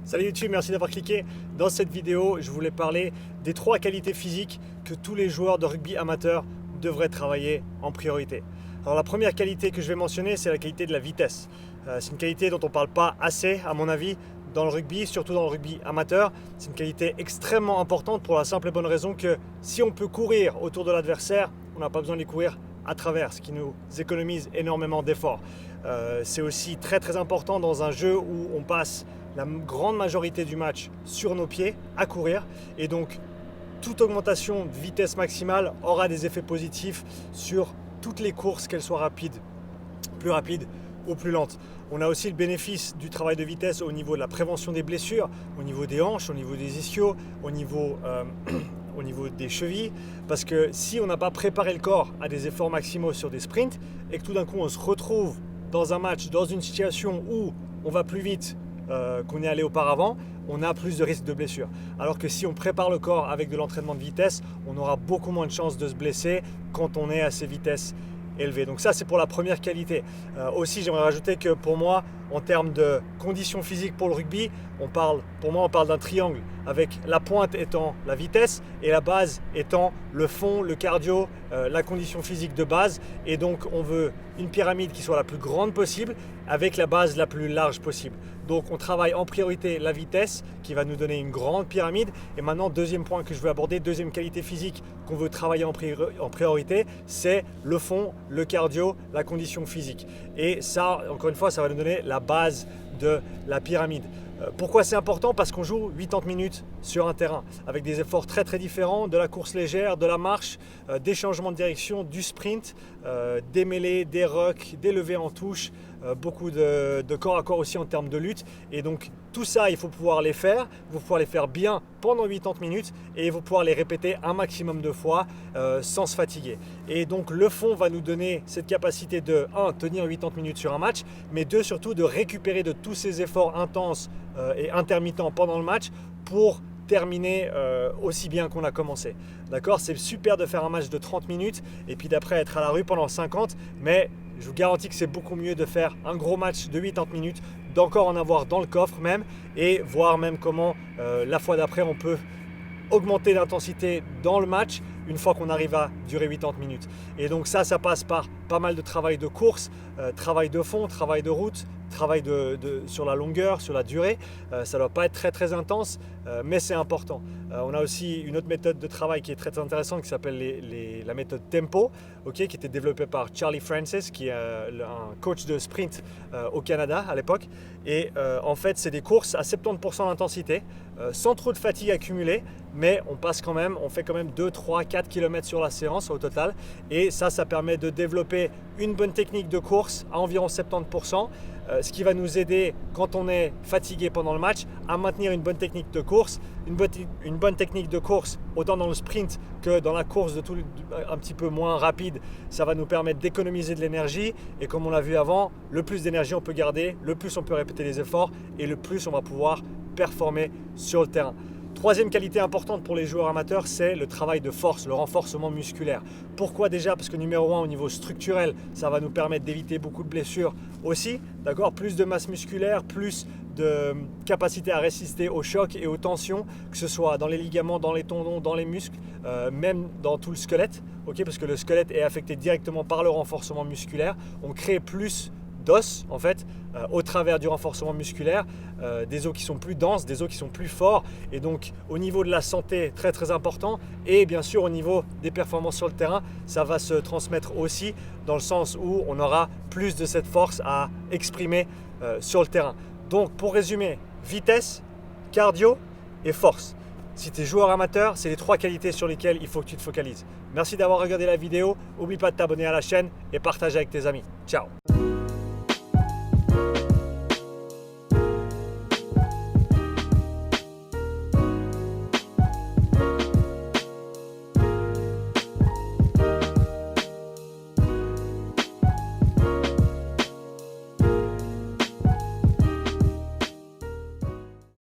Salut YouTube, merci d'avoir cliqué. Dans cette vidéo, je voulais parler des 3 qualités physiques que tous les joueurs de rugby amateurs devraient travailler en priorité. Alors la première qualité que je vais mentionner, c'est la qualité de la vitesse. C'est une qualité dont on ne parle pas assez, à mon avis, dans le rugby, surtout dans le rugby amateur. C'est une qualité extrêmement importante pour la simple et bonne raison que si on peut courir autour de l'adversaire, on n'a pas besoin de les courir à travers, ce qui nous économise énormément d'efforts. C'est aussi très important dans un jeu où on passe la grande majorité du match sur nos pieds à courir, et donc toute augmentation de vitesse maximale aura des effets positifs sur toutes les courses, qu'elles soient plus rapides ou plus lentes. On a aussi le bénéfice du travail de vitesse au niveau de la prévention des blessures, au niveau des hanches, au niveau des ischios, au niveau des chevilles, parce que si on n'a pas préparé le corps à des efforts maximaux sur des sprints et que tout d'un coup on se retrouve dans un match, dans une situation où on va plus vite qu'on est allé auparavant, on a plus de risques de blessure. Alors que si on prépare le corps avec de l'entraînement de vitesse, on aura beaucoup moins de chances de se blesser quand on est à ces vitesses élevées. Donc ça, c'est pour la première qualité. Aussi, j'aimerais rajouter que pour moi, en termes de conditions physiques pour le rugby, on parle d'un triangle avec la pointe étant la vitesse et la base étant le fond, le cardio, la condition physique de base. Et donc, on veut une pyramide qui soit la plus grande possible avec la base la plus large possible. Donc, on travaille en priorité la vitesse qui va nous donner une grande pyramide. Et maintenant, deuxième point que je veux aborder, deuxième qualité physique qu'on veut travailler en priorité, c'est le fond, le cardio, la condition physique. Et ça, encore une fois, ça va nous donner la base de la pyramide. Pourquoi c'est important? Parce qu'on joue 80 minutes sur un terrain avec des efforts très différents, de la course légère, de la marche, des changements de direction, du sprint, des mêlées, des rucks, des levées en touche, beaucoup de corps à corps aussi en termes de lutte. Et donc tout ça, il faut pouvoir les faire, il faut pouvoir les faire bien pendant 80 minutes et il faut pouvoir les répéter un maximum de fois sans se fatiguer. Et donc le fond va nous donner cette capacité de 1, tenir 80 minutes sur un match, mais 2, surtout de récupérer de tous ces efforts intenses et intermittents pendant le match pour terminer aussi bien qu'on a commencé. D'accord? C'est super de faire un match de 30 minutes et puis d'après être à la rue pendant 50, mais je vous garantis que c'est beaucoup mieux de faire un gros match de 80 minutes, d'encore en avoir dans le coffre même, et voir même comment la fois d'après on peut augmenter l'intensité dans le match une fois qu'on arrive à durer 80 minutes. Et donc ça passe par pas mal de travail de course, travail de fond, travail de route, travail sur la longueur, sur la durée. Ça ne doit pas être très intense, mais c'est important. On a aussi une autre méthode de travail qui est très intéressante qui s'appelle la méthode Tempo, qui était développée par Charlie Francis, qui est un coach de sprint au Canada à l'époque. Et en fait, c'est des courses à 70% d'intensité, sans trop de fatigue accumulée, mais on fait quand même 2, 3, 4 km sur la séance au total. Et ça permet de développer une bonne technique de course à environ 70%, ce qui va nous aider quand on est fatigué pendant le match à maintenir une bonne technique de course. Une bonne technique de course, autant dans le sprint que dans la course un petit peu moins rapide, ça va nous permettre d'économiser de l'énergie. Et comme on l'a vu avant, le plus d'énergie on peut garder, le plus on peut répéter les efforts et le plus on va pouvoir performer sur le terrain. Troisième qualité importante pour les joueurs amateurs, c'est le travail de force, le renforcement musculaire. Pourquoi déjà? Parce que numéro 1, au niveau structurel, ça va nous permettre d'éviter beaucoup de blessures aussi. D'accord? Plus de masse musculaire, plus de capacité à résister aux chocs et aux tensions, que ce soit dans les ligaments, dans les tendons, dans les muscles, même dans tout le squelette. Parce que le squelette est affecté directement par le renforcement musculaire. On crée plus d'os en fait au travers du renforcement musculaire, des os qui sont plus denses, des os qui sont plus forts, et donc au niveau de la santé très important, et bien sûr au niveau des performances sur le terrain, ça va se transmettre aussi dans le sens où on aura plus de cette force à exprimer sur le terrain. Donc pour résumer, vitesse, cardio et force. Si tu es joueur amateur, c'est les 3 qualités sur lesquelles il faut que tu te focalises. Merci d'avoir regardé la vidéo, n'oublie pas de t'abonner à la chaîne et partager avec tes amis. Ciao!